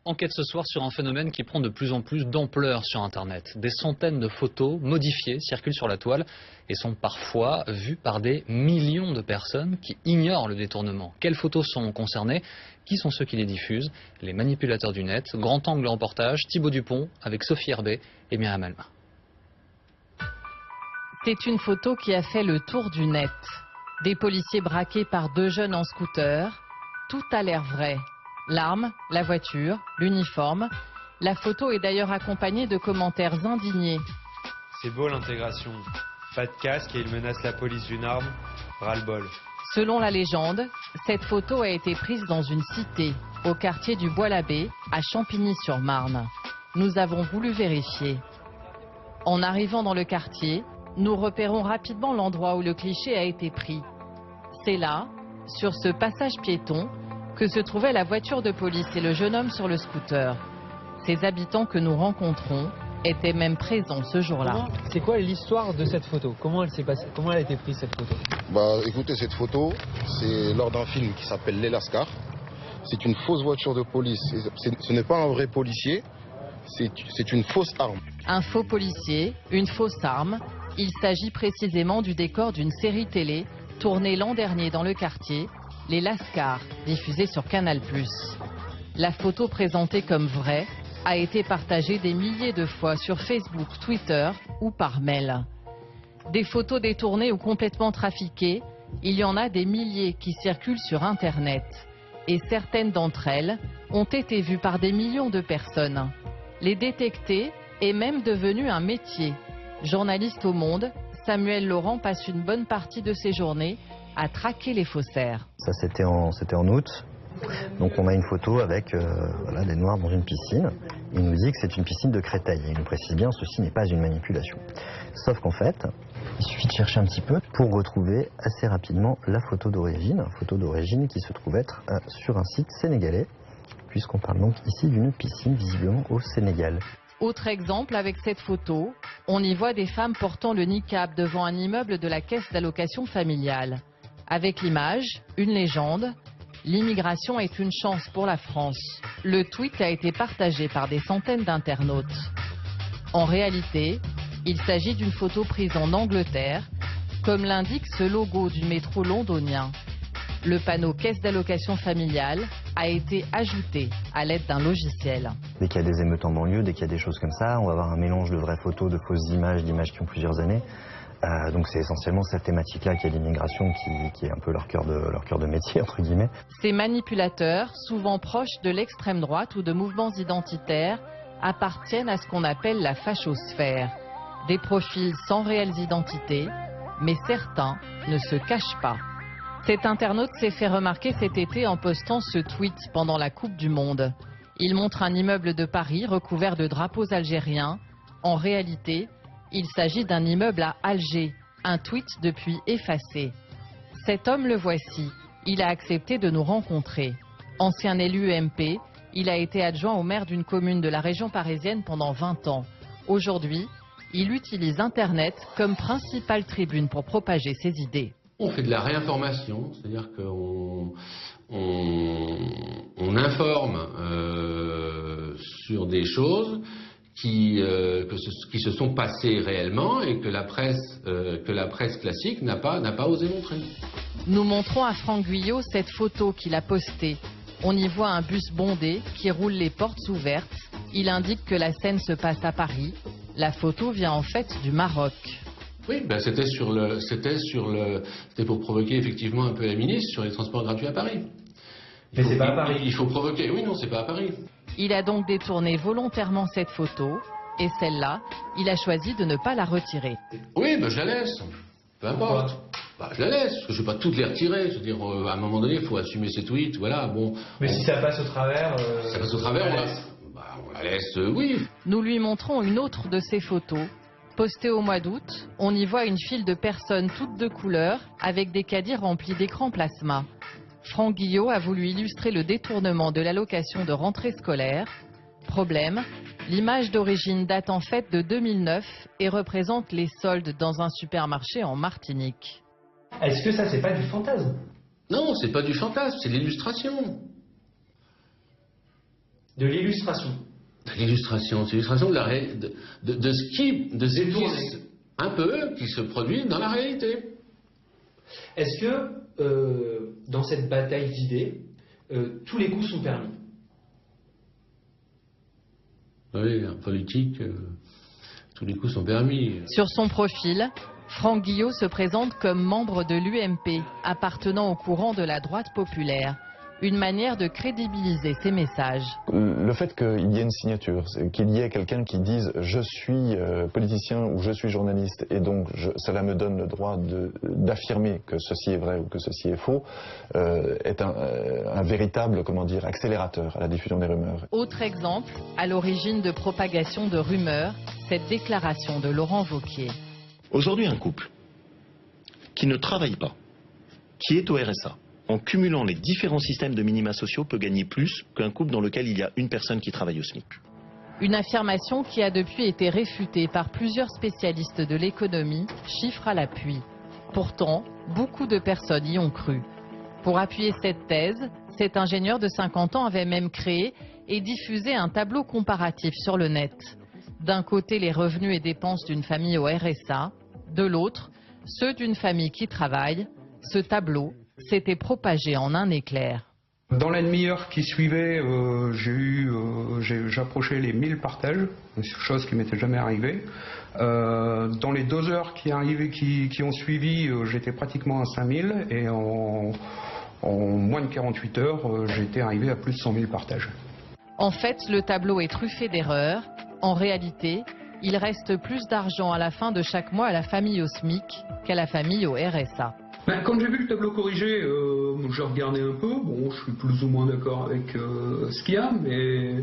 Enquête ce soir sur un phénomène qui prend de plus en plus d'ampleur sur Internet. Des centaines de photos modifiées circulent sur la toile et sont parfois vues par des millions de personnes qui ignorent le détournement. Quelles photos sont concernées? Qui sont ceux qui les diffusent? Les manipulateurs du net. Grand angle reportage, Thibaut Dupont avec Sophie Herbet et Myriam Alma. C'est une photo qui a fait le tour du net. Des policiers braqués par deux jeunes en scooter. Tout a l'air vrai. L'arme, la voiture, l'uniforme. La photo est d'ailleurs accompagnée de commentaires indignés. C'est beau l'intégration. Pas de casque et il menace la police d'une arme. Ras-le-bol. Selon la légende, cette photo a été prise dans une cité, au quartier du Bois-l'Abbé, à Champigny-sur-Marne. Nous avons voulu vérifier. En arrivant dans le quartier, nous repérons rapidement l'endroit où le cliché a été pris. C'est là, sur ce passage piéton, que se trouvait la voiture de police et le jeune homme sur le scooter. Ces habitants que nous rencontrons étaient même présents ce jour-là. C'est quoi l'histoire de cette photo? Comment elle s'est passée? Comment elle a été prise cette photo? Écoutez, cette photo, c'est lors d'un film qui s'appelle Les Lascars. C'est une fausse voiture de police. Ce n'est pas un vrai policier, c'est une fausse arme. Un faux policier, une fausse arme. Il s'agit précisément du décor d'une série télé tournée l'an dernier dans le quartier, Les Lascars, diffusée sur Canal+. La photo présentée comme vraie a été partagée des milliers de fois sur Facebook, Twitter ou par mail. Des photos détournées ou complètement trafiquées, il y en a des milliers qui circulent sur Internet. Et certaines d'entre elles ont été vues par des millions de personnes. Les détecter est même devenu un métier. Journaliste au Monde, Samuel Laurent passe une bonne partie de ses journées à traquer les faussaires. Ça c'était en août. Donc on a une photo avec des noirs dans une piscine. Il nous dit que c'est une piscine de Créteil. Et il nous précise bien ceci n'est pas une manipulation. Sauf qu'en fait, il suffit de chercher un petit peu pour retrouver assez rapidement la photo d'origine qui se trouve être sur un site sénégalais, puisqu'on parle donc ici d'une piscine visiblement au Sénégal. Autre exemple avec cette photo, on y voit des femmes portant le niqab devant un immeuble de la caisse d'allocation familiale. Avec l'image, une légende, l'immigration est une chance pour la France. Le tweet a été partagé par des centaines d'internautes. En réalité, il s'agit d'une photo prise en Angleterre, comme l'indique ce logo du métro londonien. Le panneau caisse d'allocation familiale a été ajouté à l'aide d'un logiciel. Dès qu'il y a des émeutes en banlieue, dès qu'il y a des choses comme ça, on va avoir un mélange de vraies photos, de fausses images, d'images qui ont plusieurs années. Donc c'est essentiellement cette thématique-là qui est l'immigration, qui est un peu leur cœur de métier, entre guillemets. Ces manipulateurs, souvent proches de l'extrême droite ou de mouvements identitaires, appartiennent à ce qu'on appelle la fachosphère. Des profils sans réelles identités, mais certains ne se cachent pas. Cet internaute s'est fait remarquer cet été en postant ce tweet pendant la Coupe du Monde. Il montre un immeuble de Paris recouvert de drapeaux algériens. En réalité, il s'agit d'un immeuble à Alger, un tweet depuis effacé. Cet homme le voici, il a accepté de nous rencontrer. Ancien élu UMP, il a été adjoint au maire d'une commune de la région parisienne pendant 20 ans. Aujourd'hui, il utilise Internet comme principale tribune pour propager ses idées. On fait de la réinformation, c'est-à-dire qu'on informe sur des choses qui se sont passées réellement et que la presse classique n'a pas osé montrer. Nous montrons à Franck Guyot cette photo qu'il a postée. On y voit un bus bondé qui roule les portes ouvertes. Il indique que la scène se passe à Paris. La photo vient en fait du Maroc. Oui, c'était pour provoquer effectivement un peu la ministre sur les transports gratuits à Paris. Mais c'est pas à Paris. Il faut provoquer. Oui, non, c'est pas à Paris. Il a donc détourné volontairement cette photo et celle-là, il a choisi de ne pas la retirer. Oui, je la laisse. Peu importe. Je la laisse, parce que je ne vais pas toutes les retirer. Je veux dire, à un moment donné, il faut assumer ses tweets. Voilà, bon. Mais si ça passe au travers. Ça passe au travers, on la laisse, oui. Nous lui montrons une autre de ces photos. Postée au mois d'août, on y voit une file de personnes toutes de couleur avec des caddies remplis d'écrans plasma. Franck Guyot a voulu illustrer le détournement de l'allocation de rentrée scolaire. Problème, l'image d'origine date en fait de 2009 et représente les soldes dans un supermarché en Martinique. Est-ce que ça, c'est pas du fantasme? Non, c'est pas du fantasme, c'est de l'illustration. De l'illustration. De l'illustration, c'est l'illustration de ce qui un peu qui se produit dans la réalité. Est-ce que dans cette bataille d'idées, tous les coups sont permis? Oui, en politique, tous les coups sont permis. Sur son profil, Franck Guillot se présente comme membre de l'UMP, appartenant au courant de la droite populaire. Une manière de crédibiliser ses messages. Le fait qu'il y ait une signature, qu'il y ait quelqu'un qui dise « je suis politicien » ou « je suis journaliste » et donc cela me donne le droit d'affirmer que ceci est vrai ou que ceci est faux, est un véritable, comment dire, accélérateur à la diffusion des rumeurs. Autre exemple, à l'origine de propagation de rumeurs, cette déclaration de Laurent Wauquiez. Aujourd'hui, un couple qui ne travaille pas, qui est au RSA, en cumulant les différents systèmes de minima sociaux, peut gagner plus qu'un couple dans lequel il y a une personne qui travaille au SMIC. Une affirmation qui a depuis été réfutée par plusieurs spécialistes de l'économie, chiffres à l'appui. Pourtant, beaucoup de personnes y ont cru. Pour appuyer cette thèse, cet ingénieur de 50 ans avait même créé et diffusé un tableau comparatif sur le net. D'un côté, les revenus et dépenses d'une famille au RSA, de l'autre, ceux d'une famille qui travaille. Ce tableau s'était propagé en un éclair. Dans la demi-heure qui suivait, j'approchais les 1000 partages, chose qui m'était jamais arrivée. Dans les 2 heures qui ont suivi, j'étais pratiquement à 5000 et en moins de 48 heures, j'étais arrivé à plus de 100 000 partages. En fait, le tableau est truffé d'erreurs. En réalité, il reste plus d'argent à la fin de chaque mois à la famille au SMIC qu'à la famille au RSA. Quand j'ai vu le tableau corrigé, j'ai regardé un peu. Bon, je suis plus ou moins d'accord avec ce qu'il y a, mais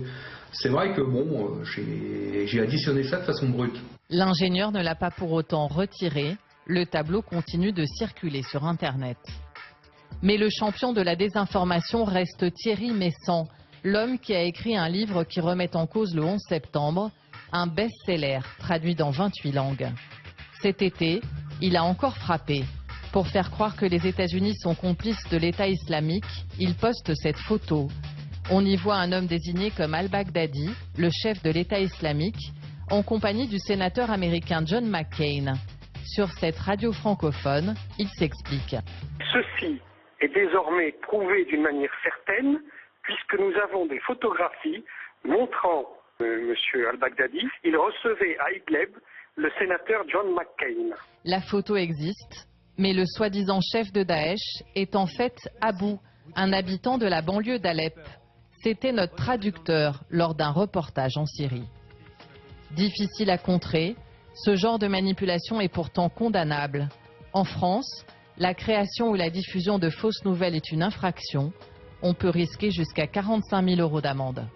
c'est vrai que bon, j'ai additionné ça de façon brute. L'ingénieur ne l'a pas pour autant retiré. Le tableau continue de circuler sur Internet. Mais le champion de la désinformation reste Thierry Meyssan, l'homme qui a écrit un livre qui remet en cause le 11 septembre, un best-seller traduit dans 28 langues. Cet été, il a encore frappé. Pour faire croire que les États-Unis sont complices de l'État islamique, il poste cette photo. On y voit un homme désigné comme al-Baghdadi, le chef de l'État islamique, en compagnie du sénateur américain John McCain. Sur cette radio francophone, il s'explique. Ceci est désormais prouvé d'une manière certaine, puisque nous avons des photographies montrant M. al-Baghdadi. Il recevait à Idlib le sénateur John McCain. La photo existe. Mais le soi-disant chef de Daesh est en fait Abou, un habitant de la banlieue d'Alep. C'était notre traducteur lors d'un reportage en Syrie. Difficile à contrer, ce genre de manipulation est pourtant condamnable. En France, la création ou la diffusion de fausses nouvelles est une infraction. On peut risquer jusqu'à 45 000 € d'amende.